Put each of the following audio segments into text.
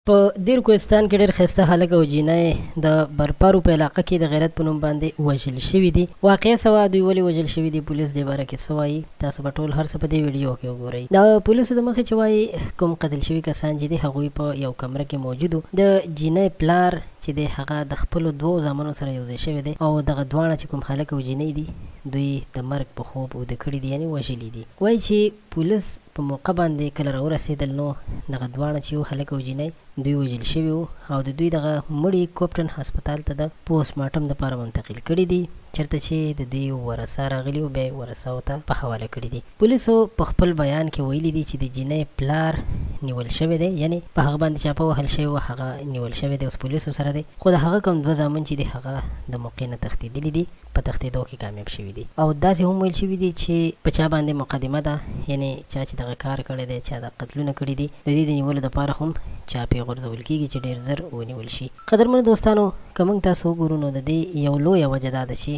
په دیر کوهستان کې ډېر ښایسته هلک او جینۍ د برپارو په علاقه کې د غیرت په نوم باندې وژل شوي دي. واقعه څه وه، دوی ولې وژل شوي دي، پولیس دې باره کې څه وایي، تاسو به ټول هر څه په دې ویډیو کې وګورئ. د پولیسو د مخې چې وایي کوم قتل شوي کسان چې دي هغوی په یو کمره کې موجود وو. د جینۍ پلار چې دی هغه د خپلو دوو زامنو سره یو ځای شوی دی او دغه دواړه چې کوم هلک او جینۍ دي دوی د مرګ په خوب اوده کړي دي، یعنې وژلي دي. وایي چې پولیس په موقع باندې کله راورسېدل نو دغه دواړه چې یو هلک او جینۍ دوی وژل شوي وو او د دوی دغه مړي کوپټن هسپتال ته د پوسټ مارټم دپاره منتقل کړي دي، چېرته چې د دوی ورثه راغلي وو بیا یې ورثاو ته په حواله کړي دي. پولیسو په خپل بیان کې ویلي دي چې د جینۍ پلار نیول شوی دی، یعنې په هغه باندې چاپه وهل شوی وه هغه نیول شوی دی، اوس پولیسو سره دی. خو د هغه کوم دوه زامن چې دي هغه د موقع نه تښتېدلي دي، په تښتېدو کې کامیاب شوي دي. او داسې هم ویل شوي دي چې په چا باندې مقدمه ده، یعنې چا چې دغه کار کړی دی، چا دا قتلونه کړي دي، د دې د نیولو دپاره هم چاپې غورځول کېږي چې ډېر زر ونیول شي. قدرمنو دوستانو، که موږ تاسو وګورو نو د دې یو لویه وجه دا ده چې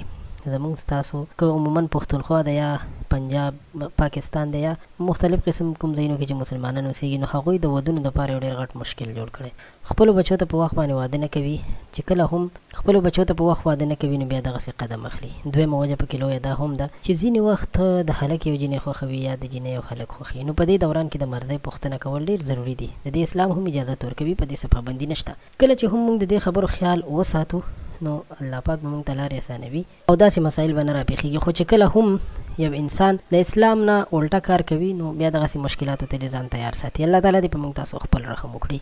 زمونږ ستاسو که عموما پښتونخوا ده یا پنجاب پاکستان ده یا مختلف قسم کوم ځایونو کې چې مسلمانان اوسېږي نو هغوی د ودونو دپاره یو ډېر غټ مشکل جوړ کړی. خپلو بچو ته په وخت باندې واده نه کوي، چې کله هم خپلو بچو ته په وخت واده نه کوي نو بیا دغسې قدم اخلي. دویمه وجه پکې لویه دا هم ده چې ځینې وخت د هلک یو جینۍ خوښوي یا د جینۍ یو هلک خوښوي، نو په دې دوران کې د مرضۍ پوښتنه کول ډېر ضروري دي. د دې اسلام هم اجازت ورکوي، په دې څه پابندي نشته. کله چې هم موږ د دې خبرو خیال وساتو نو الله پاک به موږ ته لارې اسانوي او داسې مسایل به نه راپېښېږي. خو چې کله هم یو انسان د اسلام نه الټه کار کوي نو بیا دغسې مشکلاتو ته دې ځان تیار ساتي. الله تعالی دې په موږ تاسو خپل رحم وکړي.